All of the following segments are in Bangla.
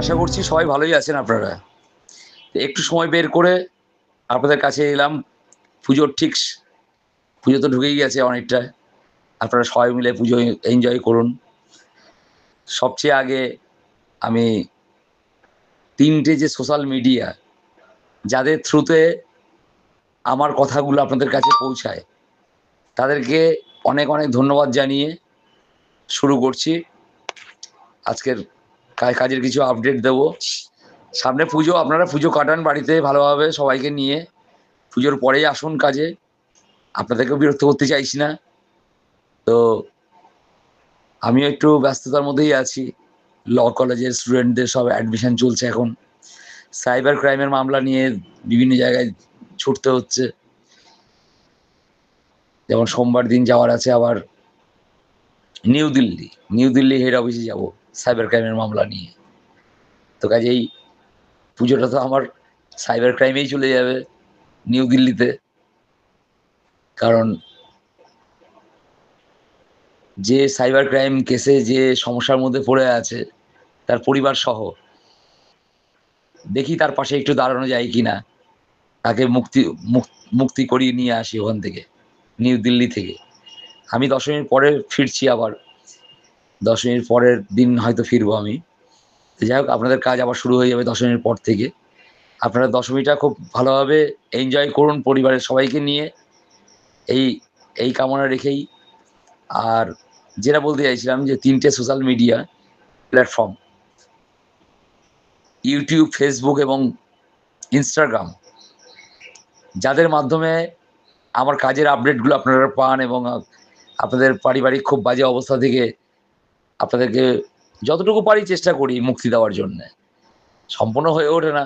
আশা করছি সবাই ভালোই আছেন আপনারা। একটু সময় বের করে আপনাদের কাছে এলাম। পুজোর পুজো তো ঢুকেই গেছে অনেকটা। আপনারা সবাই মিলে পুজো এনজয় করুন। সবচেয়ে আগে আমি ৩ টে যে সোশ্যাল মিডিয়া যাদের থ্রুতে আমার কথাগুলো আপনাদের কাছে পৌঁছায়, তাদেরকে অনেক, অনেক ধন্যবাদ জানিয়ে শুরু করছি। আজকের কাজের কিছু আপডেট দেব। সামনে পুজো, আপনারা পুজো কাটান বাড়িতে ভালোভাবে সবাইকে নিয়ে। পুজোর পরেই আসুন কাজে। আপনাদেরকেও বিরক্ত করতে চাইছি না। তো আমিও একটু ব্যস্ততার মধ্যেই আছি। ল কলেজের স্টুডেন্টদের সব অ্যাডমিশন চলছে এখন। সাইবার ক্রাইমের মামলা নিয়ে বিভিন্ন জায়গায় ছুটতে হচ্ছে। যেমন সোমবার দিন যাওয়ার আছে আবার new Delhi. New Delhi head অফিসে যাব সাইবার ক্রাইমের মামলা নিয়ে। তো কাজেই পুজোটা তো আমার সাইবার ক্রাইমেই চলে যাবে নিউ দিল্লিতে। কারণ যে সাইবার ক্রাইম কেসে যে সমস্যার মধ্যে পড়ে আছে তার পরিবার সহ, দেখি তার পাশে একটু দাঁড়ানো যায় কিনা, তাকে মুক্তি করিয়ে নিয়ে আসি ওখান থেকে, নিউ দিল্লি থেকে। আমি দশমীর পরে ফিরছি আবার। দশমীর পরের দিন হয়তো ফিরবো আমি। তো যাই হোক, আপনাদের কাজ আবার শুরু হয়ে যাবে দশমীর পর থেকে। আপনারা দশমীটা খুব ভালোভাবে এনজয় করুন পরিবারের সবাইকে নিয়ে, এই এই কামনা রেখেই। আর যেটা বলতে চাইছিলাম যে ৩ টে social media platform, YouTube, Facebook এবং ইনস্টাগ্রাম, যাদের মাধ্যমে আমার কাজের আপডেটগুলো আপনারা পান এবং আপনাদের পারিবারিক খুব বাজে অবস্থা থেকে আপনাদেরকে যতটুকু পারি চেষ্টা করি মুক্তি দেওয়ার জন্যে। সম্পূর্ণ হয়ে ওঠে না,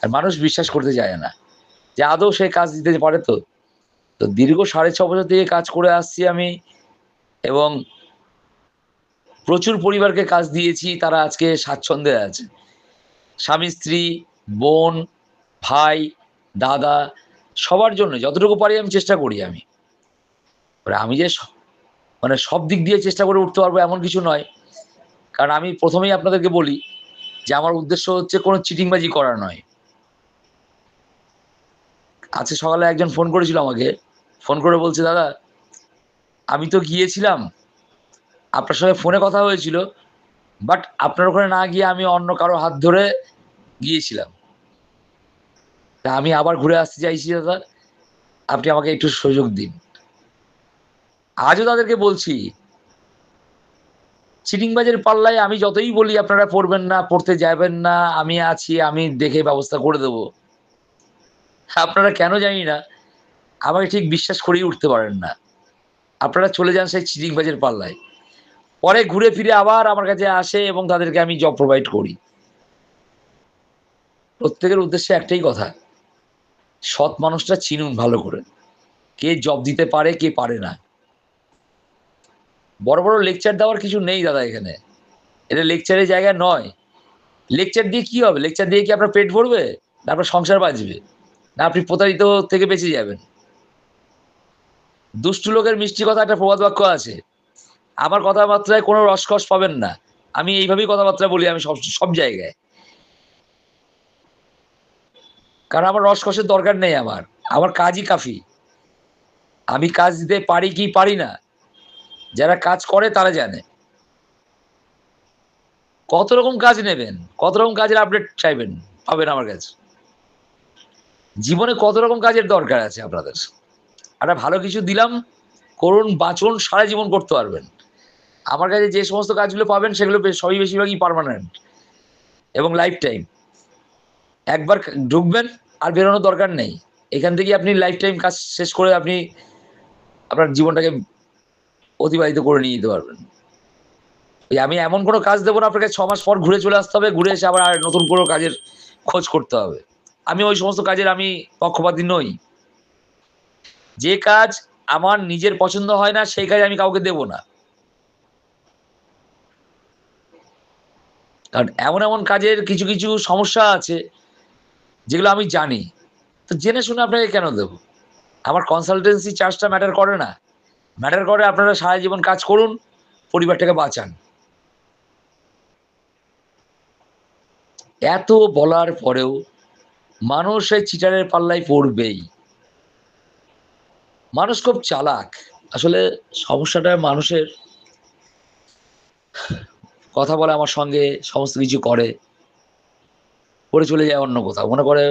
আর মানুষ বিশ্বাস করতে চায় না যে আদৌ সে কাজ দিতে পারে। তো তো দীর্ঘ ৬.৫ বছর থেকে কাজ করে আসছি আমি, এবং প্রচুর পরিবারকে কাজ দিয়েছি। তারা আজকে স্বাচ্ছন্দ্যে আছে। স্বামী, স্ত্রী, বোন, ভাই, দাদা, সবার জন্য যতটুকু পারি আমি চেষ্টা করি আমি। এবার আমি যে মানে সব দিক দিয়ে চেষ্টা করে উঠতে পারবো এমন কিছু নয়। কারণ আমি প্রথমেই আপনাদেরকে বলি যে আমার উদ্দেশ্য হচ্ছে কোনো চিটিংবাজি করা নয়। আজকে সকালে একজন ফোন করেছিল আমাকে। ফোন করে বলছে, দাদা আমি তো গিয়েছিলাম, আপনার সঙ্গে ফোনে কথা হয়েছিল, বাট আপনার ওখানে না গিয়ে আমি অন্য কারো হাত ধরে গিয়েছিলাম। তা আমি আবার ঘুরে আসতে চাইছি দাদা, আপনি আমাকে একটু সুযোগ দিন। আজও তাদেরকে বলছি, চিটিংবাজের পাল্লায় আমি যতই বলি আপনারা পড়বেন না, পড়তে যাবেন না, আমি আছি, আমি দেখে ব্যবস্থা করে দেবো, আপনারা কেন জানি না আমাকে ঠিক বিশ্বাস করেই উঠতে পারেন না। আপনারা চলে যান সেই চিটিংবাজের পাল্লায়। পরে ঘুরে ফিরে আবার আমার কাছে আসে এবং তাদেরকে আমি জব প্রোভাইড করি। প্রত্যেকের উদ্দেশ্যে একটাই কথা, সৎ মানুষটা চিনুন ভালো করে, কে জব দিতে পারে কে পারে না। বড় বড় লেকচার দেওয়ার কিছু নেই দাদা এখানে। এটা লেকচারের জায়গা নয়। লেকচার দিয়ে কি হবে? লেকচার দিয়ে কি আপনার পেট ভরবে, না আপনার সংসার বাঁচবে, না আপনি প্রতারিত থেকে বেঁচে যাবেন? দুষ্টু লোকের মিষ্টি কথা একটা প্রবাদ বাক্য আছে। আমার কথাবার্তায় কোনো রসকস পাবেন না। আমি এইভাবেই কথাবার্তা বলি আমি সব সব জায়গায়। কারণ আমার রসকসের দরকার নেই আমার। আমার কাজই কাফি। আমি কাজ দিতে পারি কি পারি না, যারা কাজ করে তারা জানে। কত রকম কাজ নেবেন, কত রকম কাজের আপডেট চাইবেন, পাবেন আমার কাছে। জীবনে কত রকম কাজের দরকার আছে আপনাদের। একটা ভালো কিছু দিলাম, করুন, বাঁচুন, সারা জীবন করতে পারবেন। আমার কাছে যে সমস্ত কাজগুলো পাবেন সেগুলো সবই বেশিরভাগই পার্মানেন্ট এবং লাইফ টাইম। একবার ঢুকবেন আর বেরোনোর দরকার নেই। এখান থেকেই আপনি লাইফ টাইম কাজ শেষ করে আপনি আপনার জীবনটাকে অতিবাহিত করে নিয়ে যেতে পারবেন। আমি এমন কোনো কাজ দেবো না আপনাকে ৬ মাস পর ঘুরে চলে আসতে হবে, ঘুরে এসে আবার আর নতুন কোনো কাজের খোঁজ করতে হবে। আমি ওই সমস্ত কাজের আমি পক্ষপাতী নই। যে কাজ আমার নিজের পছন্দ হয় না সেই কাজ আমি কাউকে দেব না। কারণ এমন এমন কাজের কিছু কিছু সমস্যা আছে যেগুলো আমি জানি। তো জেনে শুনে আপনাকে কেন দেব? আমার কনসালটেন্সি চার্জটা ম্যাটার করে না। ম্যাটার করে আপনারা সারা জীবন কাজ করুন, পরিবারটাকে বাঁচান। এত বলার পরেও মানুষ এই চিটারের পাল্লায় পড়বেই। মানুষ খুব চালাক। আসলে সমস্যাটা মানুষের কথা বলে আমার সঙ্গে, সমস্ত কিছু করে চলে যায় অন্য কোথাও, মনে করে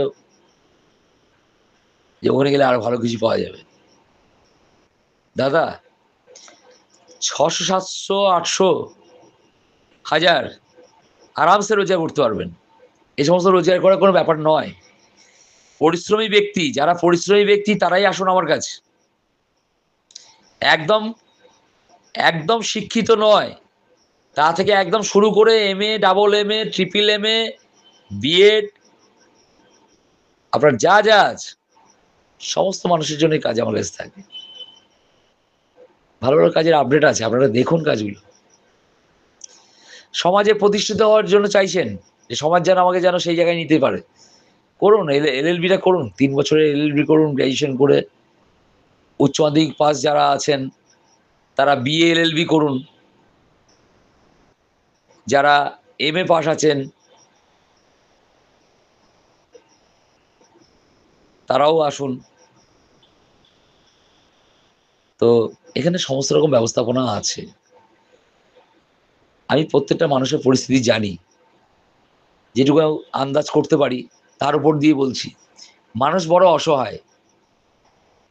যে ওখানে গেলে আরো ভালো কিছু পাওয়া যাবে। দাদা, 600 700 800 1000 আরামসে রোজগার করতে পারবেন। এই সমস্ত রোজগার করার কোনো ব্যাপার নয়। পরিশ্রমী ব্যক্তি, যারা পরিশ্রমী ব্যক্তি তারাই আসুন আমার কাছে। একদম একদম শিক্ষিত নয়, তা থেকে একদম শুরু করে MA, double MA, triple MA, BEd, আপনার যা যা আছে সমস্ত মানুষের জন্য কাজ আমার কাছে থাকে। ভালো ভালো কাজের আপডেট আছে, আপনারা দেখুন কাজগুলো। সমাজে প্রতিষ্ঠিত হওয়ার জন্য চাইছেন যে সমাজ যেন আমাকে যেন সেই জায়গায় নিতে পারে, করুন। LLB-টা করুন, 3 বছরের LLB করুন, গ্র্যাজুয়েশন করে। উচ্চ মাধ্যমিক পাস যারা আছেন তারা BA LLB করুন। যারা MA পাস আছেন তারাও আসুন। তো এখানে সমস্ত রকম ব্যবস্থাপনা আছে। আমি প্রত্যেকটা মানুষের পরিস্থিতি জানি, যেটুকু আন্দাজ করতে পারি তার উপর দিয়ে বলছি। মানুষ বড় অসহায়,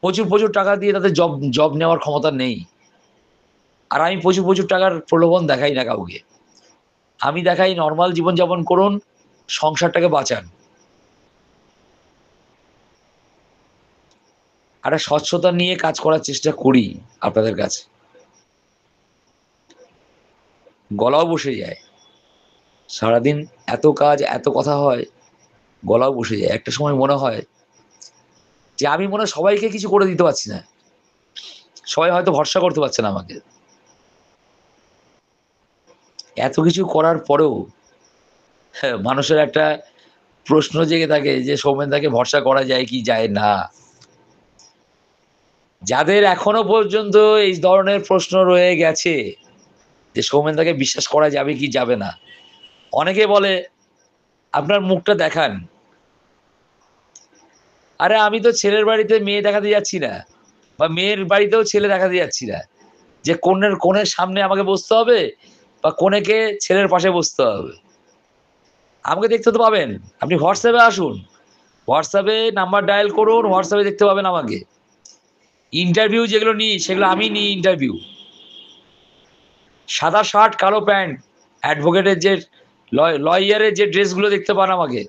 প্রচুর প্রচুর টাকা দিয়ে তাদের জব জব নেওয়ার ক্ষমতা নেই। আর আমি প্রচুর প্রচুর টাকার প্রলোভন দেখাই না কাউকে। আমি দেখাই নর্মাল জীবনযাপন করুন, সংসারটাকে বাঁচান। আর একটা স্বচ্ছতা নিয়ে কাজ করার চেষ্টা করি আপনাদের কাছে। গলাও বসে যায়, সারাদিন এত কাজ, এত কথা হয়, গলাও বসে যায়। একটা সময় মনে হয় যে আমি মনে হয় সবাইকে কিছু করে দিতে পারছি না, সবাই হয়তো ভরসা করতে পারছে না আমাকে। এত কিছু করার পরেও হ্যাঁ, মানুষের একটা প্রশ্ন জেগে থাকে যে সৌমেনদাকে ভরসা করা যায় কি যায় না। যাদের এখনো পর্যন্ত এই ধরনের প্রশ্ন রয়ে গেছে যে সৌমেনদাকে বিশ্বাস করা যাবে কি যাবে না, অনেকে বলে আপনার মুখটা দেখান। আরে আমি তো ছেলের বাড়িতে মেয়ে দেখাতে যাচ্ছি না, বা মেয়ের বাড়িতেও ছেলে দেখাতে যাচ্ছি না যে কনের সামনে আমাকে বসতে হবে বা কনেকে ছেলের পাশে বসতে হবে। আমাকে দেখতে তো পাবেন, আপনি হোয়াটসঅ্যাপে আসুন, হোয়াটসঅ্যাপে নাম্বার ডায়াল করুন, হোয়াটসঅ্যাপে দেখতে পাবেন আমাকে। ইন্টারভিউ যেগুলো নিই সেগুলো আমি নিই ইন্টারভিউ। সাদা শার্ট, কালো প্যান্ট, অ্যাডভোকেটের যে লয়ারের যে ড্রেসগুলো দেখতে পান আমাকে,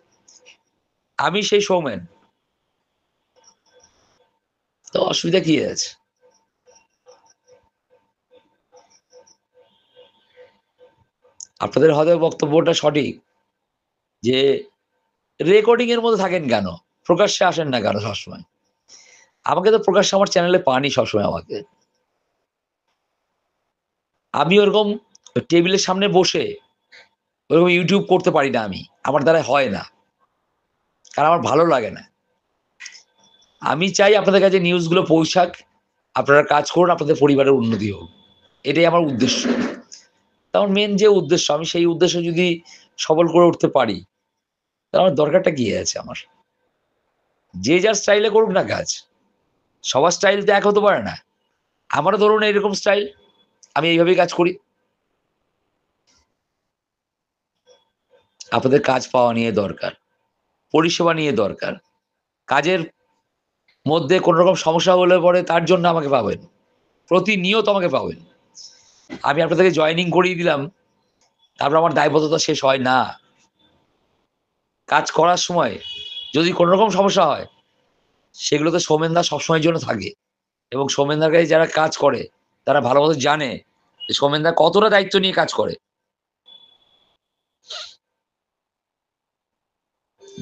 আমি সেই সৌমেন। তো অসুবিধা কি আছে? আপনাদের হয়তো বক্তব্যটা সঠিক যে রেকর্ডিং এর মধ্যে থাকেন কেন, প্রকাশ্যে আসেন না কেন সবসময়? আমাকে তো প্রকাশ্যে আমার চ্যানেলে পানই সবসময় আমাকে। আমি ওরকম টেবিলের সামনে বসে ওরকম ইউটিউব করতে পারি না আমি, আমার দ্বারা হয় না, কারণ আমার ভালো লাগে না। আমি চাই আপনাদের কাছে নিউজগুলো পৌঁছাক, আপনারা কাজ করুন, আপনাদের পরিবারের উন্নতি হোক, এটাই আমার উদ্দেশ্য। আমার মেন যে উদ্দেশ্য, আমি সেই উদ্দেশ্য যদি সফল করে উঠতে পারি তাহলে আমার দরকারটা কি আছে আমার? যে যার স্টাইলে করুক না কাজ, সবার স্টাইল তো এক হতে পারে না। আমারও ধরুন এরকম স্টাইল, আমি এইভাবেই কাজ করি। আপনাদের কাজ পাওয়া নিয়ে দরকার, পরিষেবা নিয়ে দরকার। কাজের মধ্যে কোনো রকম সমস্যা হলে পরে তার জন্য আমাকে পাবেন, প্রতিনিয়ত আমাকে পাবেন। আমি আপনাদেরকে জয়েনিং করিয়ে দিলাম, তারপর আমার দায়বদ্ধতা শেষ হয় না। কাজ করার সময় যদি কোনো রকম সমস্যা হয় সেগুলোতে সৌমেনদা সবসময়ের জন্য থাকে। এবং সৌমেনদার কাছে যারা কাজ করে তারা ভালো মতো জানে যে সৌমেনদা কতটা দায়িত্ব নিয়ে কাজ করে।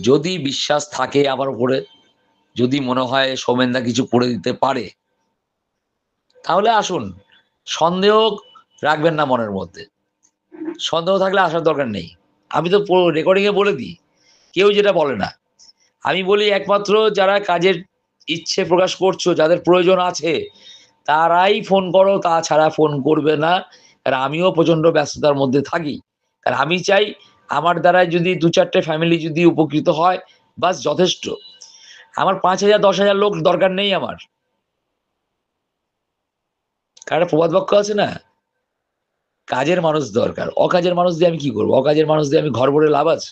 যদি বিশ্বাস থাকে আমার উপরে, যদি মনে হয় সৌমেনদা কিছু করে দিতে পারে, তাহলে আসুন। সন্দেহ রাখবেন না মনের মধ্যে, সন্দেহ থাকলে আসার দরকার নেই। আমি তো রেকর্ডিং এ বলে দিই, কেউ যেটা বলে না। আমি বলি একমাত্র যারা কাজের ইচ্ছে প্রকাশ করছো, যাদের প্রয়োজন আছে তারাই ফোন করো, তাছাড়া ফোন করবে না। আর আমিও প্রচন্ড ব্যস্ততার মধ্যে থাকি, আর আমি চাই আমার দ্বারা যদি 2-4টে ফ্যামিলি যদি উপকৃত হয় বাস যথেষ্ট। আমার 5,000 10,000 লোক দরকার নেই আমার। কারণ প্রবাদ বাক্য আছে না, কাজের মানুষ দরকার। অকাজের মানুষ দিয়ে আমি কি করবো? অকাজের মানুষ দিয়ে আমি ঘর ভরে লাভ আছে?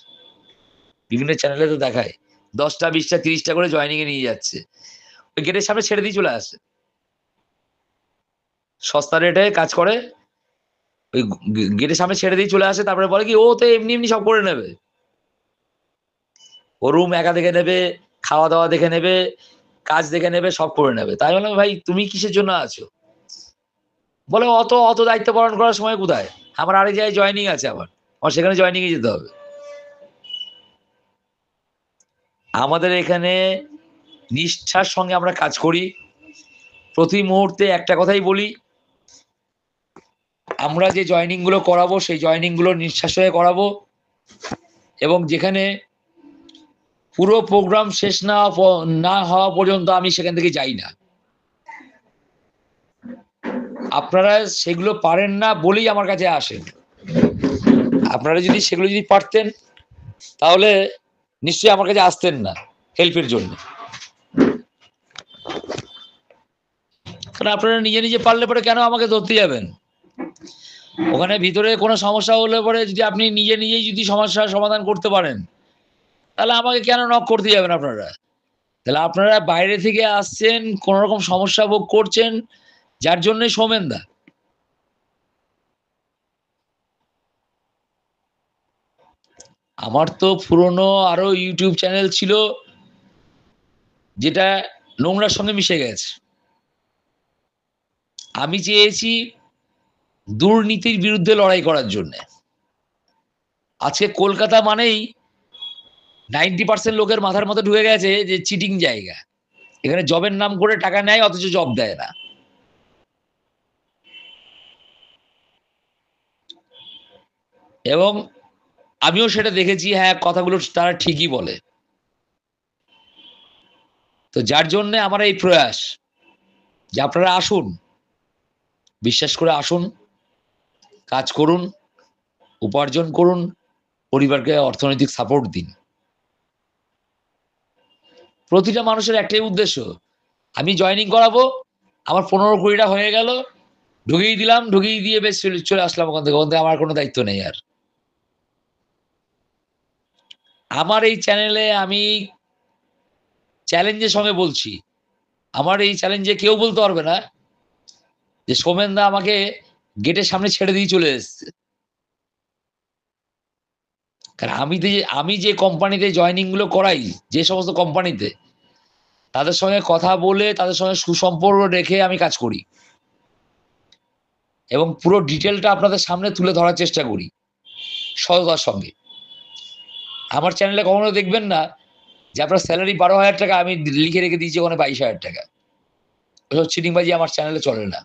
বিভিন্ন চ্যানেলে তো দেখায় 10টা 20টা 30টা করে জয়নিং এ নিয়ে যাচ্ছে, ওই গেটের সামনে ছেড়ে দিয়ে চলে আসে, সস্তা রেটে কাজ করে, ওই গেটের সামনে ছেড়ে দিয়ে চলে আসে, তারপরে বলে কি ও তো এমনি এমনি সব করে নেবে, ও রুম একা দেখে নেবে, খাওয়া দাওয়া দেখে নেবে, কাজ দেখে নেবে, সব করে নেবে। তাই বললাম ভাই তুমি কিসের জন্য আছো? বলে অত অত দায়িত্ব পালন করার সময় কোথায়, আমার আরেক জায়গায় জয়নিং আছে, আমার সেখানে জয়নিং এ যেতে হবে। আমাদের এখানে নিষ্ঠার সঙ্গে আমরা কাজ করি। প্রতি মুহূর্তে একটা কথাই বলি, আমরা যে জয়নিং গুলো করাবো সেই জয়নিং গুলো নিঃশ্বাস হয়ে করাবো, এবং যেখানে পুরো প্রোগ্রাম শেষ না হওয়া পর্যন্ত আমি সেখান থেকে যাই না। আপনারা সেগুলো পারেন না বলেই আমার কাছে আসেন। আপনারা যদি সেগুলো যদি পারতেন তাহলে নিশ্চয়ই আমার কাছে আসতেন না হেল্পের জন্য। কারণ আপনারা নিজে নিজে পারলে পরে কেন আমাকে ধরতে যাবেন? ওখানে ভিতরে কোনো সমস্যা হলে পরে যদি আপনি নিজে নিজেই যদি সমস্যার সমাধান করতে পারেন, তাহলে আমাকে কেন নক করতে যাবেন আপনারা? তাহলে আপনারা বাইরে থেকে আসছেন, কোন রকম সমস্যা ভোগ করছেন, যার জন্যই সৌমেনদা। আমার তো পুরনো আরো ইউটিউব চ্যানেল ছিল যেটা নোংরার সঙ্গে মিশে গেছে। আমি চেয়েছি দুর্নীতির বিরুদ্ধে লড়াই করার জন্য। আজকে কলকাতা মানেই 90% লোকের মাথার মধ্যে ঢুকে গেছে যে চিটিং জায়গা, এখানে জবের নাম করে টাকা নেয় অথচ জব দেয় না। এবং আমিও সেটা দেখেছি, হ্যাঁ কথাগুলো তারা ঠিকই বলে। তো যার জন্য আমার এই প্রয়াস যে আপনারা আসুন, বিশ্বাস করে আসুন, কাজ করুন, উপার্জন করুন, পরিবারকে অর্থনৈতিক সাপোর্ট দিন। প্রতিটা মানুষের একটাই উদ্দেশ্য, আমি জয়েনিং করাবো, আমার 15-20টা হয়ে গেল, ঢুকিয়ে দিলাম, ঢুকিয়ে দিয়ে বেশ চলে আসলাম ওখান থেকে। ওখান থেকে আমার কোনো দায়িত্ব নেই আর। আমার এই চ্যানেলে আমি চ্যালেঞ্জের সঙ্গে বলছি, আমার এই চ্যালেঞ্জে কেউ বলতে পারবে না যে সৌমেনদা আমাকে গেটের সামনে ছেড়ে দিয়ে চলে এসছে। কারণ আমি যে কোম্পানিতে জয়েনিং গুলো করাই, যে সমস্ত কোম্পানিতে, তাদের সঙ্গে কথা বলে তাদের সঙ্গে সুসম্পর্ক রেখে আমি কাজ করি, এবং পুরো ডিটেলটা আপনাদের সামনে তুলে ধরার চেষ্টা করি সততার সঙ্গে। আমার চ্যানেলে কখনো দেখবেন না যে আপনার স্যালারি 12,000 টাকা, আমি লিখে রেখে দিয়েছি ওখানে 22,000 টাকা। ওসব চিটিংবাজি আমার চ্যানেলে চলে না।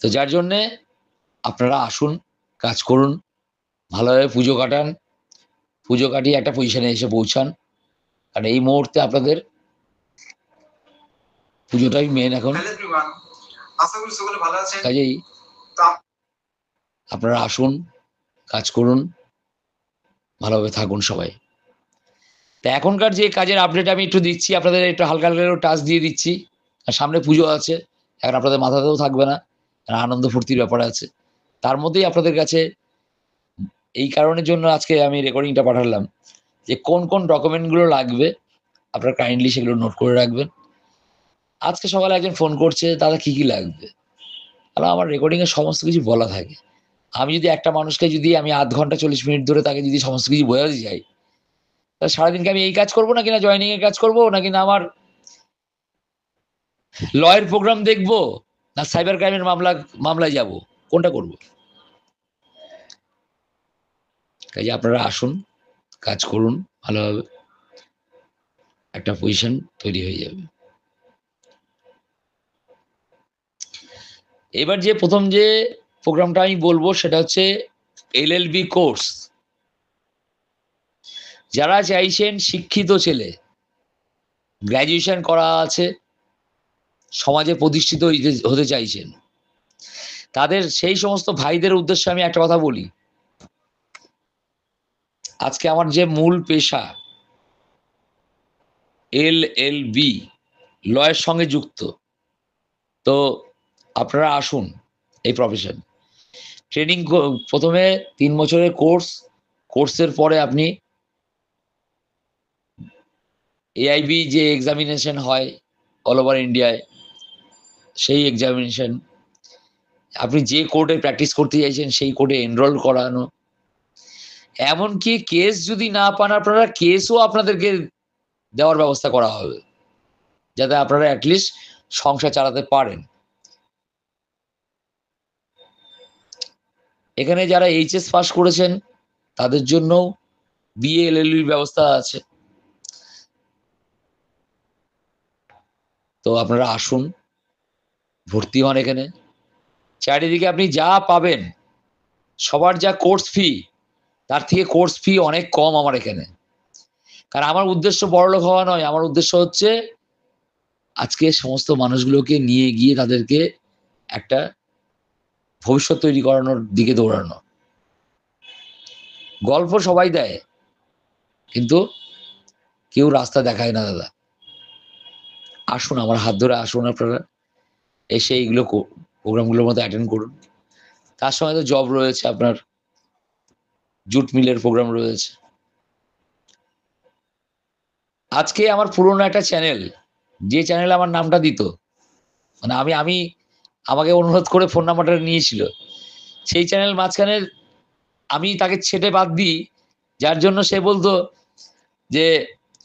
তো যার জন্যে আপনারা আসুন, কাজ করুন, ভালোভাবে পুজো কাটান, পুজো কাটিয়ে একটা পজিশনে এসে পৌঁছান। কারণ এই মুহূর্তে আপনাদের পুজোটাই মেন এখন। কাজেই আপনারা আসুন, কাজ করুন, ভালোভাবে থাকুন সবাই। তা এখনকার যে কাজের আপডেট আমি একটু দিচ্ছি আপনাদের, একটু হালকা হালকা টাচ দিয়ে দিচ্ছি। আর সামনে পুজো আছে, এখন আপনাদের মাথাতেও থাকবে না, আনন্দ ফুর্তির ব্যাপার আছে। তার মধ্যেই আপনাদের কাছে এই কারণের জন্য আজকে আমি রেকর্ডিংটা পাঠালাম যে কোন কোন ডকুমেন্টগুলো লাগবে আপনারা কাইন্ডলি সেগুলো নোট করে রাখবেন। আজকে সকালে একজন ফোন করছে, দাদা কি কি লাগবে? তাহলে আমার রেকর্ডিংয়ে সমস্ত কিছু বলা থাকে। আমি যদি একটা মানুষকে যদি আমি আধ ঘন্টা 40 মিনিট ধরে তাকে যদি সমস্ত কিছু বোঝাতে যাই, তাহলে সারাদিনকে আমি এই কাজ করবো, নাকি না জয়নিং এর কাজ করবো, নাকি না আমার লয়ের প্রোগ্রাম দেখবো, না সাইবার ক্রাইমের মামলায় যাব, কোনটা করব? কাজে আপনারা আসুন, কাজ করুন, ভালোভাবে একটা পজিশন তৈরি হয়ে যাবে। এবার যে প্রথম যে প্রোগ্রামটা আমি বলবো সেটা হচ্ছে LLB কোর্স। যারা চাইছেন শিক্ষিত ছেলে, গ্র্যাজুয়েশন করা আছে, সমাজে প্রতিষ্ঠিত হতে চাইছেন, তাদের সেই সমস্ত ভাইদের উদ্দেশ্যে আমি একটা কথা বলি, আজকে আমার যে মূল পেশা LLB, লয়ের সঙ্গে যুক্ত, তো আপনারা আসুন এই প্রফেশন। ট্রেনিং প্রথমে 3 বছরের কোর্সের পরে আপনি AIB যে এক্সামিনেশন হয় অল ওভার ইন্ডিয়ায়, সেই এক্সামিনেশন, আপনি যে কোর্টে প্র্যাকটিস করতে চাইছেন সেই কোর্টে এনরোল করানো, এমনকি কেস যদি না পান আপনারা, কেসও আপনাদেরকে দেওয়ার ব্যবস্থা করা হবে, যাতে আপনারা অ্যাটলিস্ট সংসার চালাতে পারেন। এখানে যারা HS পাস করেছেন তাদের জন্য BA LLB ব্যবস্থা আছে। তো আপনারা আসুন, ভর্তি হন এখানে। চারিদিকে আপনি যা পাবেন, সবার যা কোর্স ফি, তার থেকে কোর্স ফি অনেক কম আমার এখানে। কারণ আমার উদ্দেশ্য বড়লোক হওয়া নয়, আমার উদ্দেশ্য হচ্ছে আজকে সমস্ত মানুষগুলোকে নিয়ে গিয়ে তাদেরকে একটা ভবিষ্যৎ তৈরি করানোর দিকে দৌড়ানো। গল্প সবাই দেয়, কিন্তু কেউ রাস্তা দেখায় না দাদা। আসুন, আমার হাত ধরে আসুন, আপনারা এসে এইগুলো প্রোগ্রামগুলোর মধ্যে অ্যাটেন্ড করুন। তার সঙ্গে তো জব রয়েছে, আপনার জুট মিলের প্রোগ্রাম রয়েছে। আজকে আমার পুরনো একটা চ্যানেল, যে চ্যানেলে আমার নামটা দিত, মানে আমি আমাকে অনুরোধ করে ফোন নাম্বারটা নিয়েছিল, সেই চ্যানেল মাঝখানে আমি তাকে ছেটে বাদ দিই, যার জন্য সে বলতো যে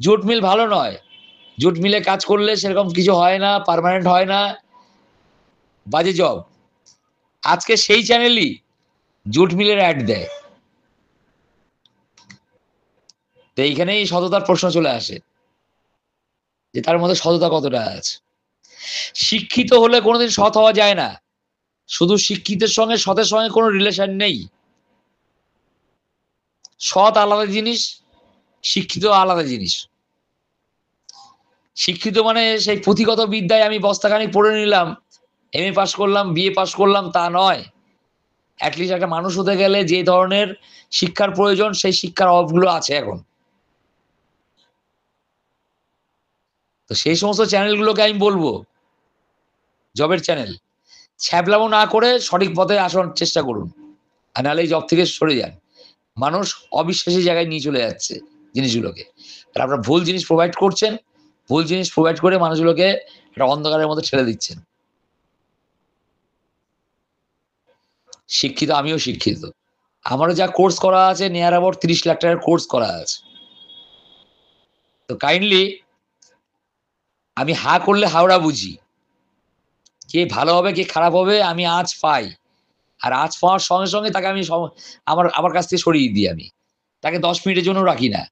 জুট মিল ভালো নয়, জুট মিলে কাজ করলে সেরকম কিছু হয় না, পার্মানেন্ট হয় না, বাজে জব। আজকে সেই চ্যানেলই জুট মিলের অ্যাড দেয়। তো এইখানেই সততার প্রশ্ন চলে আসে, যে তার মধ্যে সততা কতটা আছে। শিক্ষিত হলে কোনোদিন সৎ হওয়া যায় না, শুধু শিক্ষিতের সঙ্গে সতের সঙ্গে কোনো রিলেশন নেই। সৎ আলাদা জিনিস, শিক্ষিত আলাদা জিনিস। শিক্ষিত মানে সেই পুঁথিগত বিদ্যায় আমি বস্তাখানি পড়ে নিলাম, MA পাস করলাম, BA পাস করলাম, তা নয়। অ্যাটলিস্ট একটা মানুষ হতে গেলে যে ধরনের শিক্ষার প্রয়োজন, সেই শিক্ষার অভাবগুলো আছে এখন। তো সেই সমস্ত চ্যানেলগুলোকে আমি বলবো, জবের চ্যানেল, ছ্যাবলামো না করে সঠিক পথে আসার চেষ্টা করুন, আর নাহলে এই জব থেকে সরে যান। মানুষ অবিশ্বাসী জায়গায় নিয়ে চলে যাচ্ছে জিনিসগুলোকে, আর আপনারা ভুল জিনিস প্রোভাইড করছেন, ভুল জিনিস প্রোভাইড করে মানুষগুলোকে একটা অন্ধকারের মধ্যে ঠেলে দিচ্ছেন। শিক্ষিত, আমিও শিক্ষিত, আমারও যা কোর্স করা আছে, নিয়ার অ্যাবাউট 30 লাখ টাকার কোর্স করা আছে। তো কাইন্ডলি, আমি হা করলে হাওড়া বুঝি, কে ভালো হবে কে খারাপ হবে আমি আঁচ পাই, আর আঁচ পাওয়ার সঙ্গে সঙ্গে তাকে আমি আমার কাছ থেকে সরিয়ে দিই। আমি তাকে 10 মিনিটের জন্য রাখি না।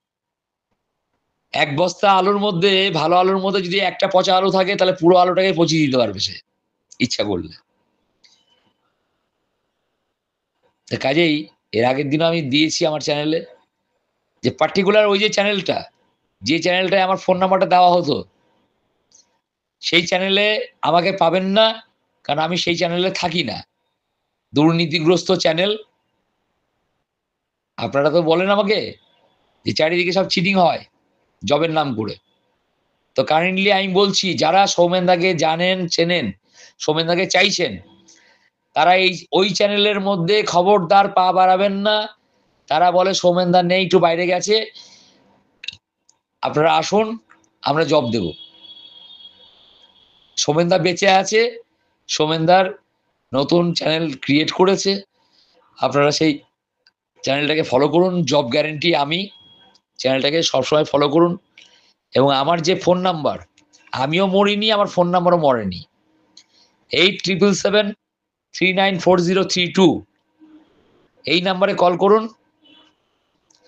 এক বস্তা আলুর মধ্যে, ভালো আলুর মধ্যে যদি একটা পচা আলু থাকে, তাহলে পুরো আলুটাকে পচিয়ে দিতে পারবে সে, ইচ্ছা করলে। কাজেই এর আগের দিনও আমি দিয়েছি আমার চ্যানেলে, যে পার্টিকুলার ওই যে চ্যানেলটা, যে চ্যানেলটায় আমার ফোন নাম্বারটা দেওয়া হতো, সেই চ্যানেলে আমাকে পাবেন না, কারণ আমি সেই চ্যানেলে থাকি না। দুর্নীতিগ্রস্ত চ্যানেল। আপনারা তো বলেন আমাকে যে চারিদিকে সব চিটিং হয় জবের নাম করে। তো কারেন্টলি আমি বলছি, যারা সৌমেনদাকে জানেন, চেনেন, সৌমেনদাকে চাইছেন, তারা ওই চ্যানেলের মধ্যে খবরদার পা বাড়াবেন না। তারা বলে সৌমেনদা নেই, একটু বাইরে গেছে, আপনারা আসুন, আমরা জব দেব। সৌমেনদা বেঁচে আছে, সৌমেনদার নতুন চ্যানেল ক্রিয়েট করেছে, আপনারা সেই চ্যানেলটাকে ফলো করুন। জব গ্যারেন্টি আমি, চ্যানেলটাকে সবসময় ফলো করুন। এবং আমার যে ফোন নাম্বার, আমিও মরিনি, আমার ফোন নাম্বারও মরেনি, 8777394032, এই নাম্বারে কল করুন।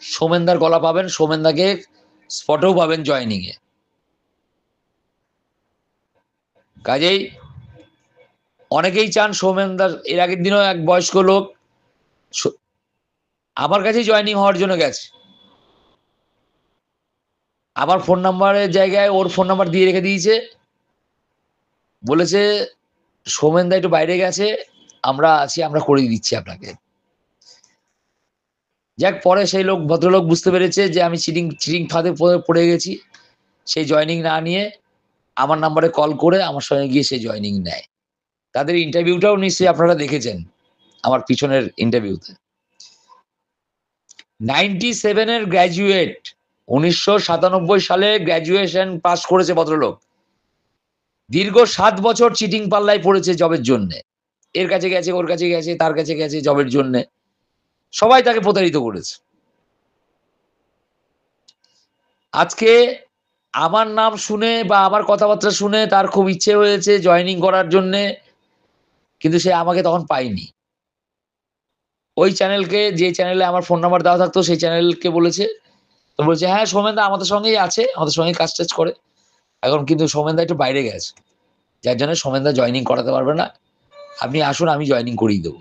সৌমেনদার গলা পাবেন, সৌমেনদাকে স্পটেও পাবেন জয়নিং এ। কাজেই অনেকেই চান সৌমেনদার, এর আগের দিনও এক বয়স্ক লোক আমার কাছেই জয়নিং হওয়ার জন্য গেছে, আমার ফোন নাম্বারের জায়গায় ওর ফোন নাম্বার দিয়ে রেখে দিয়েছে, বলেছে সৌমেনদা একটু বাইরে গেছে, আমরা আছি, আমরা করে দিচ্ছি আপনাকে। যাক, পরে সেই ভদ্রলোক বুঝতে পেরেছে যে আমি চিটিং চিটিং ফাঁদে পড়ে গেছি। সেই জয়েনিং না নিয়ে আমার নাম্বারে কল করে আমার সঙ্গে গিয়ে সে জয়েনিং নেয়। তাদের ইন্টারভিউটাও নিশ্চয়ই আপনারা দেখেছেন আমার পিছনের ইন্টারভিউতে। 97 এর গ্র্যাজুয়েট, 1997 সালে গ্র্যাজুয়েশন পাস করেছে ভদ্রলোক। দীর্ঘ 7 বছর চিটিং পাল্লায় পড়েছে জবের জন্যে। এর কাছে গেছে, ওর কাছে গেছে, তার কাছে গেছে জবের জন্যে। সবাই তাকে প্রতারিত করেছে। আজকে আমার নাম শুনে বা আমার কথাবার্তা শুনে তার খুব ইচ্ছে হয়েছে জয়েনিং করার জন্যে, কিন্তু সে আমাকে তখন পায়নি। ওই চ্যানেলকে, যে চ্যানেলে আমার ফোন নাম্বার দেওয়া থাকতো সেই চ্যানেলকে বলেছে। তো বলছে, "হ্যাঁ, সৌমেনদা আমাদের সঙ্গেই আছে, আমাদের সঙ্গেই কাজ-টাজ করে।" এখন কিন্তু সৌমেনদা একটু বাইরে গেছে। যার জন্য সৌমেনদা জয়েনিং করাতে পারবে না। আপনি আসুন, আমি জয়েনিং করিয়ে দেব।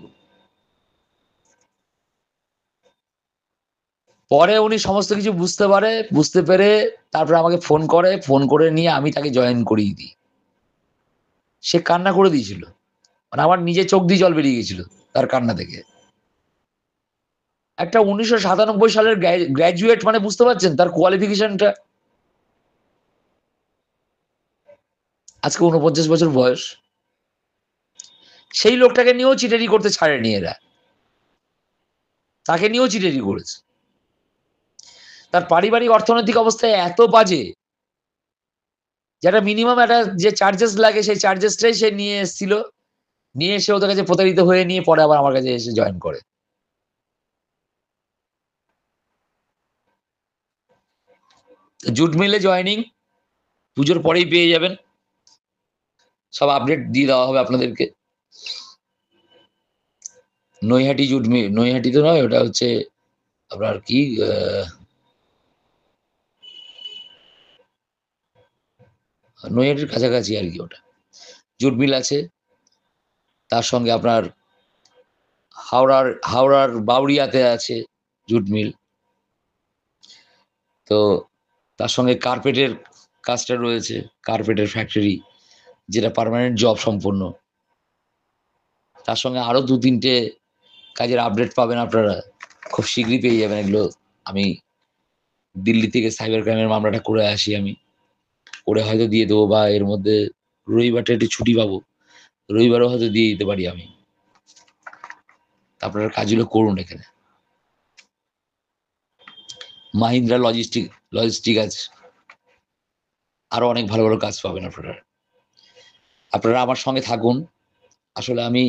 পরে উনি সমস্ত কিছু বুঝতে পারে, বুঝতে পেরে তারপরে আমাকে ফোন করে, ফোন করে নিয়ে আমি তাকে জয়েন করিয়ে দিই। সে কান্না করে দিয়েছিল। মানে আমার নিজের চোখ দিয়ে জল বেরিয়ে গেছিল তার কান্না থেকে। একটা 1997 সালের গ্র্যাজুয়েট, মানে বুঝতে পারছেন তার কোয়ালিফিকেশনটা। আজকে ৪৯ বছর বয়স। সেই লোকটাকে নিয়েও চিটারি করতে ছাড়েনি এরা। তাকে নিয়েও চিটারি করেছে। তার পারিবারিক অর্থনৈতিক অবস্থা এত বাজে, যেটা মিনিমাম একটা যে চার্জেস লাগে সেই চার্জেসটাই সে নিয়ে এসেছিল। নিয়ে এসে ওদের কাছে প্রতারিত হয়ে নিয়ে পরে আবার আমার কাছে এসে জয়েন করে। জুট মিলে জয়েনিং পুজোর পরেই পেয়ে যাবেন। সব আপডেট দিয়ে দেওয়া হবে আপনাদেরকে। নৈহাটি জুট মিল, নৈহাটি তো নয়, ওটা হচ্ছে আপনার কি নৈহাটির কাছাকাছি আর কি ওটা। জুট মিল আছে। তার সঙ্গে আপনার হাওড়ার বাউরিয়াতে আছে জুট মিল। তো তার সঙ্গে কার্পেটের কাজটা রয়েছে, কার্পেটের ফ্যাক্টরি, যেটা পার্মানেন্ট জব সম্পন্ন। তার সঙ্গে আরো ২-৩টে কাজের আপডেট পাবেন আপনারা। খুব শীঘ্রই পেয়ে যাবেন এগুলো। আমি দিল্লি থেকে সাইবার ক্রাইমের মামলাটা করে আসি আমি। করে হয়তো দিয়ে দেবো, বা এর মধ্যে রবিবারটা একটু ছুটি পাবো। রবিবারও হয়তো দিয়ে দিতে পারি আমি। আপনারা কাজগুলো করুন এখানে। মাহিন্দ্রা লজিস্টিক আছে। আরো অনেক ভালো, ভালো কাজ পাবেন আপনারা। আপনারা আমার সঙ্গে থাকুন। আসলে আমি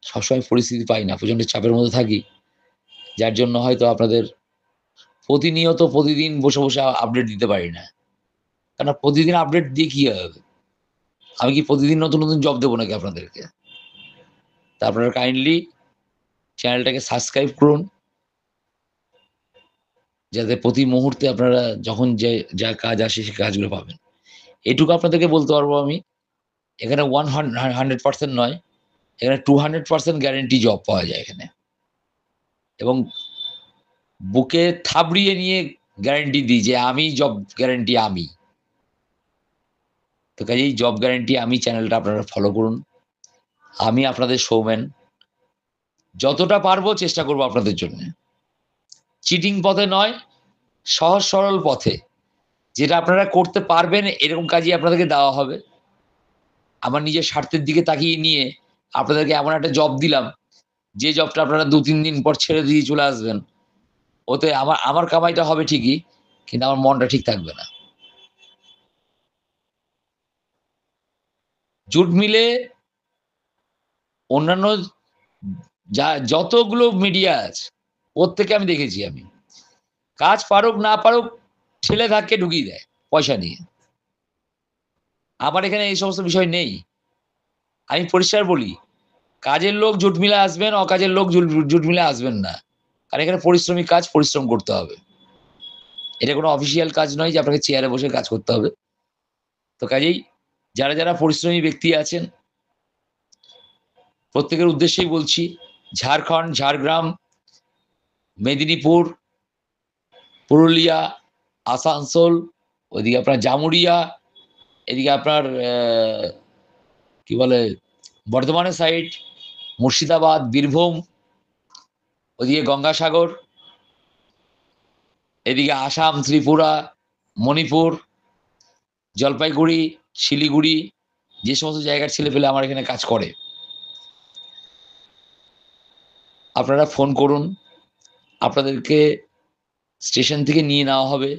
সবসময় পরিস্থিতি পাই না, প্রচন্ড চাপের মধ্যে থাকি। যার জন্য হয়তো আপনাদের প্রতিনিয়ত প্রতিদিন বসে, বসে আপডেট দিতে পারি না। কেননা প্রতিদিন আপডেট দিয়ে কি হবে? আমি কি প্রতিদিন নতুন, নতুন জব দেবো নাকি আপনাদেরকে? তা আপনারা কাইন্ডলি চ্যানেলটাকে সাবস্ক্রাইব করুন। যাতে প্রতি মুহূর্তে আপনারা যখন যে যা কাজ আসে সে কাজগুলো পাবেন। এটুকু আপনাদেরকে বলতে পারবো আমি। এখানে 100% নয়, এখানে 200% গ্যারান্টি জব পাওয়া যায় এখানে। এবং বুকে থাবড়িয়ে নিয়ে গ্যারান্টি দিই যে আমি জব গ্যারান্টি আমি। তো কাজেই জব গ্যারান্টি আমি চ্যানেলটা আপনারা ফলো করুন। আমি আপনাদের সৌমেন। যতটা পারবো চেষ্টা করব আপনাদের জন্যে। চিটিং পথে নয়, সহজ সরল পথে। যেটা আপনারা করতে পারবেন এরকম কাজই আপনাদেরকে দেওয়া হবে। আমার নিজের স্বার্থের দিকে তাকিয়ে নিয়ে আপনাদেরকে এমন একটা জব দিলাম, যে জবটা আপনারা ২-৩ দিন পর ছেড়ে দিয়ে চলে আসবেন। ওতে আমার আমার কামাইটা হবে ঠিকই, কিন্তু আমার মনটা ঠিক থাকবে না। জুট মিলে অন্যান্য যতগুলো মিডিয়া আছে, প্রত্যেকে আমি দেখেছি আমি। কাজ পারুক না পারুক, ঠেলে ধাক্কে ঢুকিয়ে দেয় পয়সা নিয়ে। আমার এখানে এই সমস্ত বিষয় নেই। আমি পরিষ্কার বলি, কাজের লোক জুট মিলে আসবেন, অকাজের লোক জুট মিলে আসবেন না। কারণ এখানে পরিশ্রমিক কাজ, পরিশ্রম করতে হবে। এটা কোনো অফিসিয়াল কাজ নয় যে আপনাকে চেয়ারে বসে কাজ করতে হবে। তো কাজেই যারা, যারা পরিশ্রমী ব্যক্তি আছেন, প্রত্যেকের উদ্দেশ্যেই বলছি, ঝাড়খণ্ড, ঝাড়গ্রাম, মেদিনীপুর, পুরুলিয়া, আসানসোল, ওইদিকে আপনার জামুরিয়া, এদিকে আপনার কি বলে বর্ধমানের সাইড, মুর্শিদাবাদ, বীরভূম, ওদিকে গঙ্গাসাগর, এদিকে আসাম, ত্রিপুরা, মণিপুর, জলপাইগুড়ি, শিলিগুড়ি, যে সমস্ত জায়গার ছেলেপেলে আমার এখানে কাজ করে, আপনারা ফোন করুন, আপনাদেরকে স্টেশন থেকে নিয়ে নেওয়া হবে,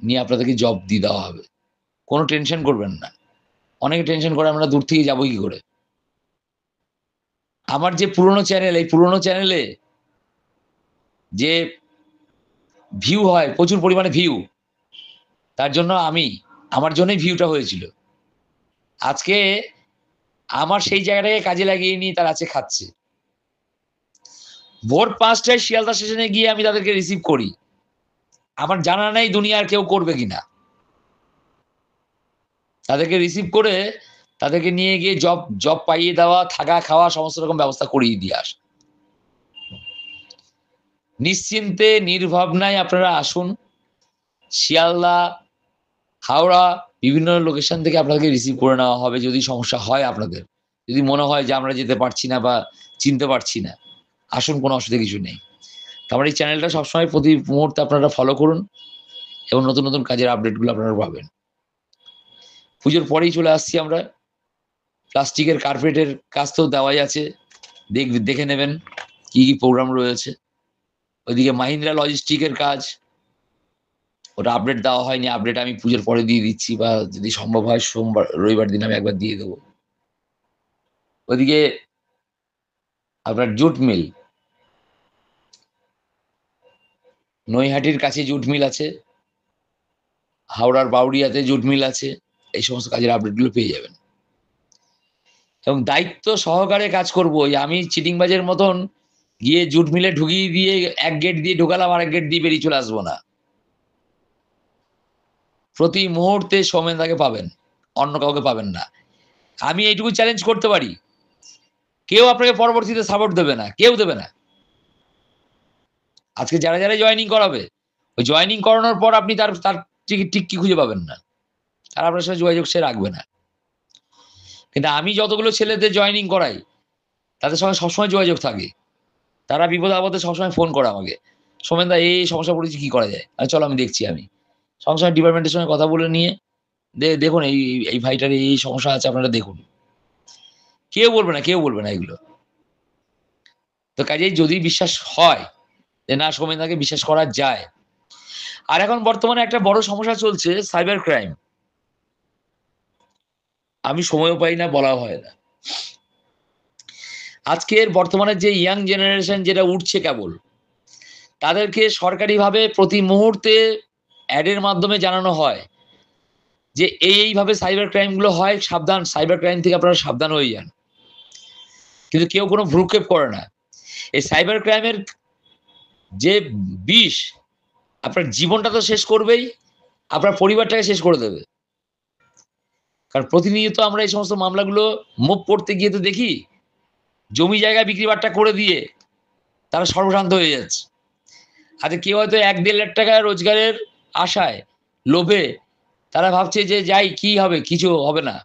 নিয়ে আপনাদেরকে জব দিয়ে দেওয়া হবে। কোনো টেনশন করবেন না। অনেকে টেনশন করে আমরা দূর থেকে যাবো কি করে। আমার যে পুরনো চ্যানেল, এই পুরনো চ্যানেলে যে ভিউ হয়, প্রচুর পরিমাণে ভিউ, তার জন্য আমার জন্যই ভিউটা হয়েছিল। আজকে আমার সেই জায়গাটাকে কাজে লাগিয়ে নিয়ে তারা আছে খাচ্ছে। ভোর 5টায় শিয়ালদা স্টেশনে গিয়ে আমি তাদেরকে রিসিভ করি, আমার জানা নেই দুনিয়ার কেউ করবে কিনা। তাদেরকে রিসিভ করে তাদেরকে নিয়ে গিয়ে জব পাইয়ে দেওয়া, থাকা খাওয়া সমস্ত রকম ব্যবস্থা করিয়ে দিয়ে আসা। নিশ্চিন্তে নির্ভাবনায় আপনারা আসুন। শিয়ালদা, হাওড়া, বিভিন্ন লোকেশন থেকে আপনাদেরকে রিসিভ করে নেওয়া হবে। যদি সমস্যা হয় আপনাদের, যদি মনে হয় যে আমরা যেতে পারছি না বা চিনতে পারছি না, আসুন, কোনো অসুবিধা কিছু নেই। আমার এই চ্যানেলটা সবসময় প্রতি মুহূর্তে আপনারা ফলো করুন এবং নতুন নতুন কাজের আপডেটগুলো আপনারা পাবেন। পুজোর পরেই চলে আসছি আমরা। প্লাস্টিকের কার্পেটের কাজ তো দেওয়াই আছে, দেখে নেবেন কি কি প্রোগ্রাম রয়েছে। ওইদিকে মাহিন্দ্রা লজিস্টিকের কাজ, ওটা আপডেট দেওয়া হয়নি, আপডেট আমি পুজোর পরে দিয়ে দিচ্ছি, বা যদি সম্ভব হয় সোমবার রবিবার দিন আমি একবার দিয়ে দেবো। ওইদিকে আপনার জুট মিল, নৈহাটির কাছে জুট মিল আছে, হাওড়ার বাউরিয়াতে জুট মিল আছে। এই সমস্ত কাজের আপডেটগুলো পেয়ে যাবেন এবং দায়িত্ব সহকারে কাজ করবো। আমি চিটিংবাজের মতন গিয়ে জুট মিলে ঢুকিয়ে দিয়ে এক গেট দিয়ে ঢোকালাম, আর এক গেট দিয়ে বেরিয়ে চলে আসবো না। প্রতি মুহূর্তে সৌমেনদাকে পাবেন, অন্য কাউকে পাবেন না। আমি এইটুকু চ্যালেঞ্জ করতে পারি, কেউ আপনাকে পরবর্তীতে সাপোর্ট দেবে না, কেউ দেবে না। আজকে যারা যারা জয়েনিং করাবে, ওই জয়েনিং করানোর পর আপনি তার তার ঠিক কি খুঁজে পাবেন না, তারা আপনার সাথে যোগাযোগ সে রাখবে না। কিন্তু আমি যতগুলো ছেলেদের জয়েনিং করাই, তাদের সঙ্গে সবসময় যোগাযোগ থাকে। তারা বিপদ আপদে সবসময় ফোন করে আমাকে, সোমেনদা এই সমস্যা পড়েছি, কি করা যায়? চলো আমি দেখছি। আমি সঙ্গে সঙ্গে ডিপার্টমেন্টের সঙ্গে কথা বলে নিয়ে দেখুন এই ভাইটার এই সমস্যা আছে, আপনারা দেখুন। কেউ বলবে না, কেউ বলবে না এগুলো। তো কাজেই যদি বিশ্বাস হয় যে না, সোমেনদাকে বিশ্বাস করা যায়। আর এখন বর্তমানে একটা বড় সমস্যা চলছে, সাইবার ক্রাইম। আমি সময়ও পাই না, বলাও হয় না। আজকের বর্তমানে যে ইয়াং জেনারেশন যেটা উঠছে কেবল, তাদেরকে সরকারিভাবে প্রতি মুহূর্তে অ্যাডের মাধ্যমে জানানো হয় যে এইভাবে সাইবার ক্রাইমগুলো হয়, সাবধান, সাইবার ক্রাইম থেকে আপনারা সাবধান হয়ে যান। কিন্তু কেউ কোনো ভ্রুক্ষেপ করে না। এই সাইবার ক্রাইমের যে বিষ আপনার জীবনটা তো শেষ করবেই, আপনার পরিবারটাকে শেষ করে দেবে। কারণ প্রতিনিয়ত আমরা এই সমস্ত মামলাগুলো মুভ করতে গিয়ে তো দেখি, জমি জায়গা বিক্রি বাট্টা করে দিয়ে তারা সর্বশান্ত হয়ে যাচ্ছে। আচ্ছা, কেউ হয়তো 1-1.5 লাখ টাকা রোজগারের আশায়, লোভে তারা ভাবছে যে যাই, কি হবে, কিছু হবে না।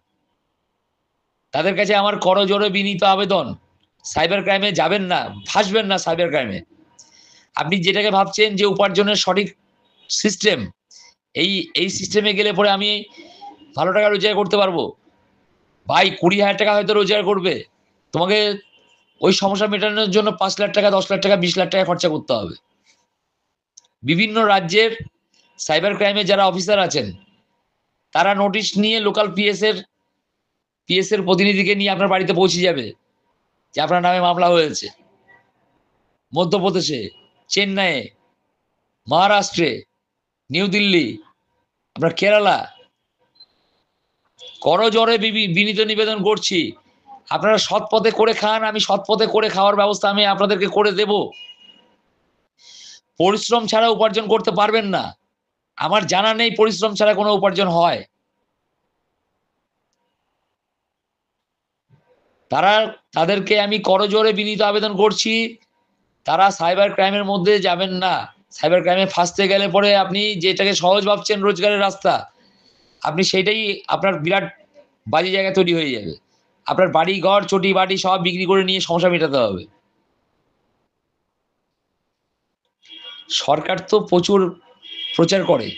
তাদের কাছে আমার করজোড়ে বিনীত আবেদন, সাইবার ক্রাইমে যাবেন না, ফাঁসবেন না সাইবার ক্রাইমে। আপনি যেটাকে ভাবছেন যে উপার্জনের সঠিক সিস্টেম, এই সিস্টেমে গেলে পরে আমি ভালো টাকা রোজগার করতে পারবো, ভাই 20,000 টাকা হয়তো রোজগার করবে, তোমাকে ওই সমস্যা মেটানোর জন্য 5 লাখ টাকা, 10 লাখ টাকা, 20 লাখ টাকা খরচা করতে হবে। বিভিন্ন রাজ্যের সাইবার ক্রাইমে যারা অফিসার আছেন, তারা নোটিশ নিয়ে লোকাল পিএস এর প্রতিনিধিকে নিয়ে আপনার বাড়িতে পৌঁছে যাবে যে আপনার নামে মামলা হয়েছে। মধ্যপ্রদেশে, চেন্নাইয়ে, মহারাষ্ট্রে, নিউ দিল্লি, আপনার কেরালা, করজোড়ে বিনীত নিবেদন করছি, আপনারা সৎ পথে করে খান, আমি সৎ পথে করে খাওয়ার ব্যবস্থা আমি আপনাদেরকে করে দেব। পরিশ্রম ছাড়া উপার্জন করতে পারবেন না। আমার জানা নেই পরিশ্রম ছাড়া কোনো উপার্জন হয়। তাদেরকে আমি করজোড়ে বিনীত আবেদন করছি, তারা সাইবার ক্রাইমের মধ্যে যাবেন না। সাইবার ক্রাইমে ফাঁসতে গেলে পরে আপনি যেটাকে সহজ ভাবছেন রোজগারের রাস্তা, আপনি সেইটাই আপনার বিরাট বাজে জায়গা তৈরি হয়ে যাবে। আপনার বাড়ি ঘর চটি বাড়ি সব বিক্রি করে নিয়ে সমস্যা মেটাতে হবে। সরকার তো প্রচুর প্রচার করে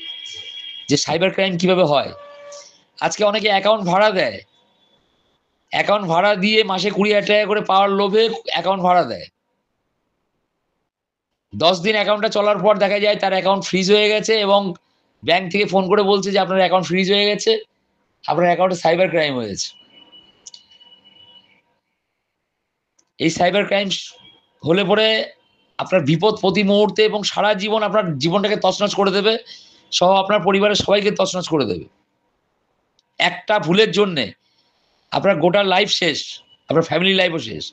যে সাইবার ক্রাইম কিভাবে হয়। আজকে অনেকে অ্যাকাউন্ট ভাড়া দেয়, অ্যাকাউন্ট ভাড়া দিয়ে মাসে 20,000 টাকা করে পাওয়ার লোভে অ্যাকাউন্ট ভাড়া দেয়। 10 দিন অ্যাকাউন্টটা চলার পর দেখা যায় তার অ্যাকাউন্ট ফ্রিজ হয়ে গেছে এবং ব্যাংক থেকে ফোন করে বলছে যে আপনার অ্যাকাউন্ট ফ্রিজ হয়ে গেছে, আপনার অ্যাকাউন্টে সাইবার ক্রাইম হয়েছে। এই সাইবার ক্রাইম হলে পরে আপনার বিপদ প্রতি মুহূর্তে এবং সারা জীবন আপনার জীবনটাকে তছনছ করে দেবে, সহ আপনার পরিবারের সবাইকে তছনছ করে দেবে। একটা ভুলের জন্যে আপনার গোটা লাইফ শেষ, আপনার ফ্যামিলি লাইফও শেষ।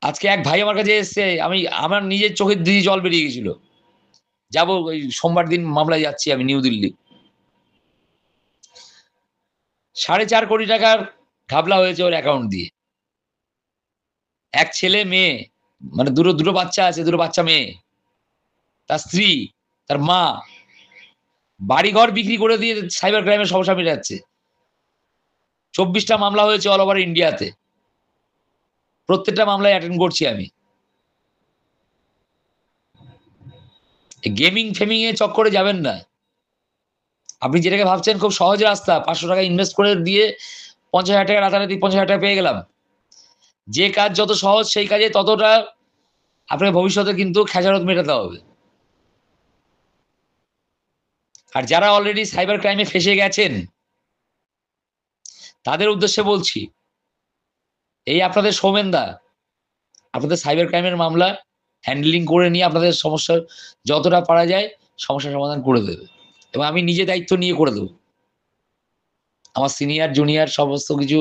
আজকে এক ভাই আমার কাছে এসছে, আমার নিজের চোখের দিয়ে জল বেরিয়ে গেছিল। যাবো ওই সোমবার দিন মামলায় যাচ্ছি আমি নিউ দিল্লি। 4.5 কোটি টাকার ঘাবলা হয়েছে ওর অ্যাকাউন্ট দিয়ে। এক ছেলে মেয়ে, মানে দুটো বাচ্চা আছে, দুটো বাচ্চা মেয়ে, তার স্ত্রী, তার মা, বাড়িঘর বিক্রি করে দিয়ে সাইবার ক্রাইমের সমস্যা মেটাচ্ছে। 24টা মামলা হয়েছে অল ওভার ইন্ডিয়াতে। প্রত্যেকটা মামলায় অ্যাটেন্ড করছি আমি। গেমিং ফেমিং এ চক্করে যাবেন না। আপনি যেটাকে ভাবছেন খুব সহজ রাস্তা, 500 টাকা ইনভেস্ট করে দিয়ে 50,000 টাকা রাতারাতি 50,000 টাকা পেয়ে গেলাম। যে কাজ যত সহজ সেই কাজে ততটা আপনার ভবিষ্যতে কিন্তু খেসারত মেটাতে হবে। আর যারা অলরেডি সাইবার ক্রাইমে ফেসে গেছেন তাদের উদ্দেশ্যে বলছি, এই আপনাদের সৌমেনদা আপনাদের সাইবার ক্রাইমের মামলা হ্যান্ডলিং করে নিয়ে আপনাদের সমস্যার যতটা পারা যায় সমস্যার সমাধান করে দেবে এবং আমি নিজে দায়িত্ব নিয়ে করে দেবো। আমার সিনিয়র জুনিয়র সমস্ত কিছু,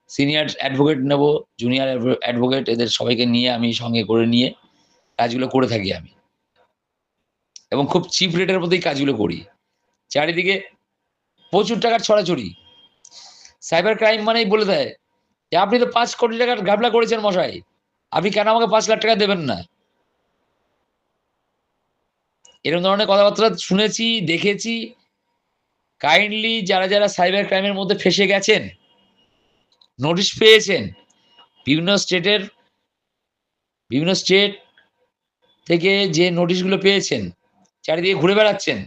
সিনিয়র অ্যাডভোকেট নেব, জুনিয়র অ্যাডভোকেট, এদের সবাইকে নিয়ে আমি সঙ্গে করে নিয়ে কাজগুলো করে থাকি আমি, এবং খুব চিপ রেটের মধ্যেই কাজগুলো করি। চারিদিকে প্রচুর টাকার ছড়াছড়ি। সাইবার ক্রাইম মানেই বলে দেয় যে আপনি তো 5 কোটি টাকার ঘাবলা করেছেন মশাই, আপনি কেন আমাকে 5 লাখ টাকা দেবেন না? এরকম ধরনের কথাবার্তা শুনেছি, দেখেছি। কাইন্ডলি যারা যারা সাইবার ক্রাইমের মধ্যে ফেসে গেছেন, নোটিশ পেয়েছেন, বিভিন্ন স্টেটের বিভিন্ন স্টেট থেকে যে নোটিশগুলো পেয়েছেন, চারিদিকে ঘুরে বেড়াচ্ছেন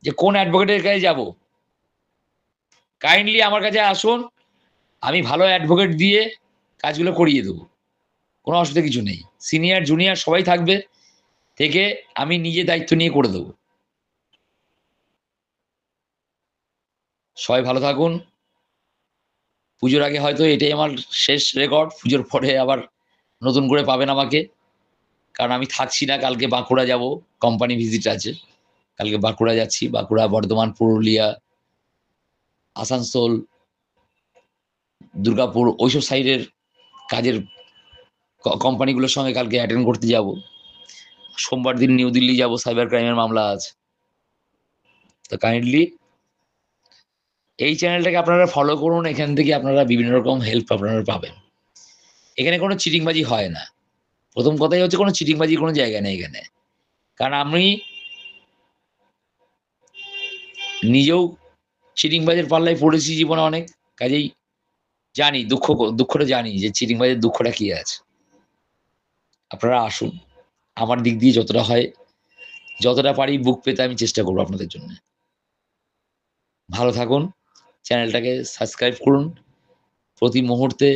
যে কোন অ্যাডভোকেটের কাছে যাব, কাইন্ডলি আমার কাছে আসুন, আমি ভালো অ্যাডভোকেট দিয়ে কাজগুলো করিয়ে দেবো। কোনো অসুবিধা কিছু নেই। সিনিয়র জুনিয়র সবাই থাকবে, থেকে আমি নিজে দায়িত্ব নিয়ে করে দেবো। সবাই ভালো থাকুন। পুজোর আগে হয়তো এটাই আমার শেষ রেকর্ড। পুজোর পরে আবার নতুন করে পাবেন আমাকে, কারণ আমি থাকছি না। কালকে বাঁকুড়া যাব, কোম্পানি ভিজিট আছে। কালকে বাঁকুড়া যাচ্ছি, বাঁকুড়া, বর্ধমান, পুরুলিয়া, আসানসোল, দুর্গাপুর, ওইসব সাইডের কাজের কোম্পানিগুলোর সঙ্গে কালকে অ্যাটেন্ড করতে যাব। সোমবার দিন নিউ দিল্লি যাব, সাইবার ক্রাইমের মামলা আছে। তো কাইন্ডলি এই চ্যানেলটাকে আপনারা ফলো করুন, এখান থেকে আপনারা বিভিন্ন রকম হেল্প আপনারা পাবেন। এখানে কোনো চিটিংবাজি হয় না। প্রথম কথাই হচ্ছে কোনো চিটিংবাজির কোনো জায়গা নেই এখানে। কারণ আমি নিজেও চিটিংবাজের পাল্লায় পড়েছি জীবনে অনেক, কাজেই জানি দুঃখটা জানি যে চিটিংবাজের দুঃখটা কি আছে। আপনারা আসুন, আমার দিক দিয়ে যতটা হয়, যতটা পারি বুক পেতে আমি চেষ্টা করবো আপনাদের জন্য। ভালো থাকুন, চ্যানেলটাকে সাবস্ক্রাইব করুন। প্রতি মুহূর্তে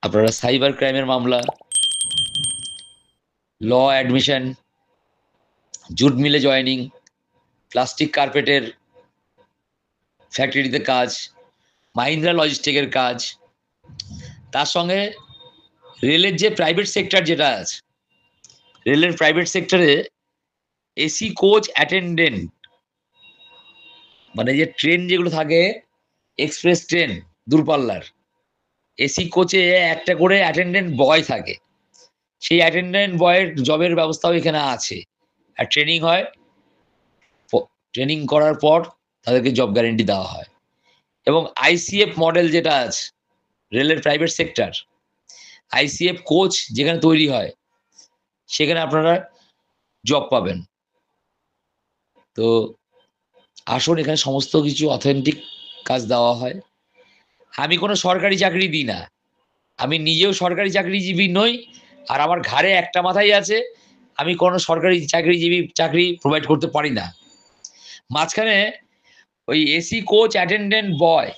আপনারা সাইবার ক্রাইমের মামলা, ল অ্যাডমিশন, জুট মিলে জয়েনিং, প্লাস্টিক কার্পেটের ফ্যাক্টরিতে কাজ, মাহিন্দ্রা লজিস্টিকের কাজ, তার সঙ্গে রেলের যে প্রাইভেট সেক্টর যেটা আছে, রেলের প্রাইভেট সেক্টরে এসি কোচ অ্যাটেন্ডেন্ট, মানে যে ট্রেন যেগুলো থাকে, এক্সপ্রেস ট্রেন দূরপাল্লার, এসি কোচে একটা করে অ্যাটেন্ডেন্ট বয় থাকে। সেই অ্যাটেন্ডেন্ট বয়ের জবের ব্যবস্থাও এখানে আছে। আর ট্রেনিং হয়, ট্রেনিং করার পর তাদেরকে জব গ্যারেন্টি দেওয়া হয়। এবং আইসিএফ মডেল যেটা আছে, রেলের প্রাইভেট সেক্টর, আইসিএফ কোচ যেখানে তৈরি হয় সেখানে আপনারা জব পাবেন। তো আসুন, এখানে সমস্ত কিছু অথেন্টিক কাজ দেওয়া হয়। আমি কোনো সরকারি চাকরি দিই না, আমি নিজেও সরকারি চাকরিজীবী নই, আর আমার ঘাড়ে একটা মাথাই আছে, আমি কোনো সরকারি চাকরি প্রোভাইড করতে পারি না। মাঝখানে ওই এসি কোচ অ্যাটেন্ডেন্ট বয়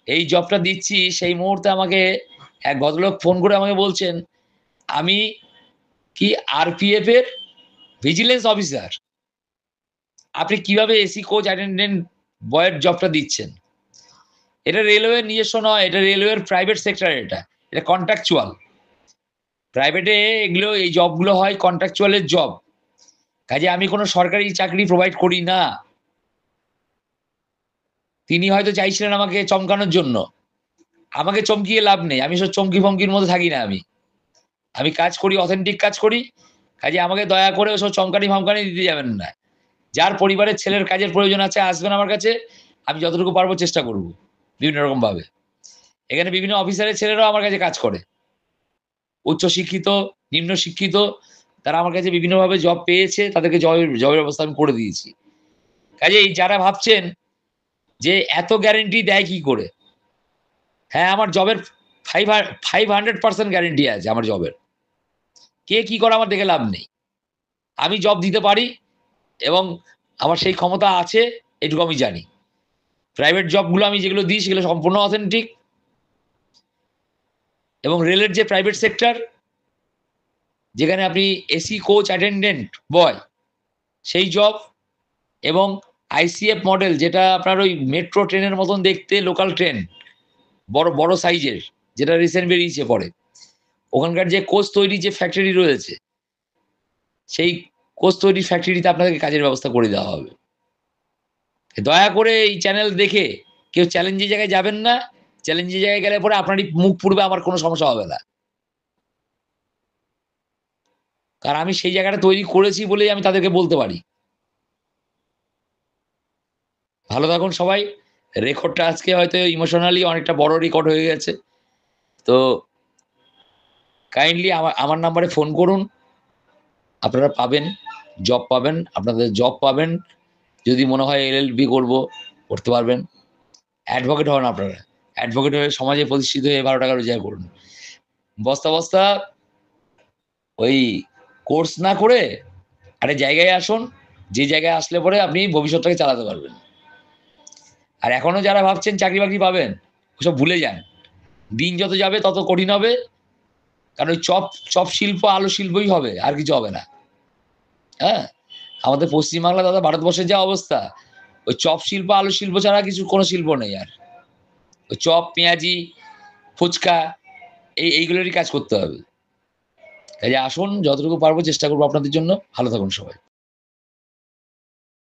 এই জবটা দিচ্ছি, সেই মুহূর্তে আমাকে এক ভদ্রলোক ফোন করে আমাকে বলছেন, আমি কি আরপিএফ এর ভিজিলেন্স অফিসার, আপনি কিভাবে এসি কোচ অ্যাটেন্ডেন্ট বয়ের জবটা দিচ্ছেন? এটা রেলওয়ের নিজস্ব নয়, এটা রেলওয়ের প্রাইভেট সেক্টর, এটা কন্ট্রাকচুয়াল। প্রাইভেটে এগুলো এই জবগুলো হয় কন্ট্রাকচুয়ালের জব, কাজে আমি কোনো সরকারি চাকরি প্রোভাইড করি না। তিনি হয়তো চাইছিলেন আমাকে চমকানোর জন্য, আমাকে চমকিয়ে লাভ নেই, আমি সব চমকি ফমকির মধ্যে থাকি না। আমি কাজ করি, অথেন্টিক কাজ করি, কাজে আমাকে দয়া করে ওসব চমকানি ফমকানি দিতে যাবেন না। যার পরিবারের ছেলের কাজের প্রয়োজন আছে আসবেন আমার কাছে, আমি যতটুকু পারবো চেষ্টা করব বিভিন্ন রকম ভাবে। এখানে বিভিন্ন অফিসারের ছেলেরাও আমার কাছে কাজ করে, উচ্চ শিক্ষিত, নিম্ন শিক্ষিত, তারা আমার কাছে বিভিন্নভাবে জব পেয়েছে, তাদেরকে জবের ব্যবস্থা আমি করে দিয়েছি। কাজেই যারা ভাবছেন যে এত গ্যারেন্টি দেয় কি করে, হ্যাঁ আমার জবের 500% গ্যারেন্টি আছে আমার জবের। কে কি করে আমার দেখে লাভ নেই, আমি জব দিতে পারি এবং আমার সেই ক্ষমতা আছে, এটুকু আমি জানি। প্রাইভেট জবগুলো আমি যেগুলো দিই সেগুলো সম্পূর্ণ অথেন্টিক, এবং রেলের যে প্রাইভেট সেক্টর, যেখানে আপনি এসি কোচ অ্যাটেন্ডেন্ট বয় সেই জব, এবং আইসিএফ মডেল, যেটা আপনার ওই মেট্রো ট্রেনের মতন দেখতে, লোকাল ট্রেন, বড় বড় সাইজের, যেটা রিসেন্ট বেরিয়েছে পরে, ওখানকার যে কোচ তৈরি যে ফ্যাক্টরি রয়েছে, সেই কোচ তৈরির ফ্যাক্টরিতে আপনাদেরকে কাজের ব্যবস্থা করে দেওয়া হবে। দয়া করে এই চ্যানেল দেখে কেউ চ্যালেঞ্জের জায়গায় যাবেন না, চ্যালেঞ্জের জায়গায় গেলে পরে আপনারই মুখ পুড়বে, আমার কোনো সমস্যা হবে না। কারণ আমি সেই জায়গাটা তৈরি করেছি বলেই আমি তাদেরকে বলতে পারি। ভালো থাকুন সবাই। রেকর্ডটা আজকে হয়তো ইমোশনালি অনেকটা বড় রেকর্ড হয়ে গেছে। তো কাইন্ডলি আমার নাম্বারে ফোন করুন। আপনারা পাবেন, জব পাবেন, আপনাদের জব পাবেন। যদি মনে হয় এলএলবি করব, করতে পারবেন। অ্যাডভোকেট হন আপনারা। অ্যাডভোকেট হয়ে সমাজে প্রতিষ্ঠিত হয়ে ১২ টাকা রোজগার করুন। বস্তা, বস্তা ওই কোর্স না করে একটা জায়গায় আসুন, যে জায়গায় আসলে পরে আপনি ভবিষ্যৎটাকে চালাতে পারবেন। আর এখনো যারা ভাবছেন চাকরি-বাকরি পাবেন, ওসব ভুলে যান। দিন যত যাবে তত কঠিন হবে। কারণ ওই চপ শিল্প, আলু শিল্পই হবে, আর কিছু হবে না। হ্যাঁ? আমাদের পশ্চিমবাংলা তথা ভারতবর্ষের যা অবস্থা, ওই চপ শিল্প, আলু শিল্প ছাড়া কোনো শিল্প নেই আর। ওই চপ, পেঁয়াজি, ফুচকা এইগুলোরই কাজ করতে হবে। কাজেই আসুন, যতটুকু পারবো চেষ্টা করবো আপনাদের জন্য। ভালো থাকুন সবাই।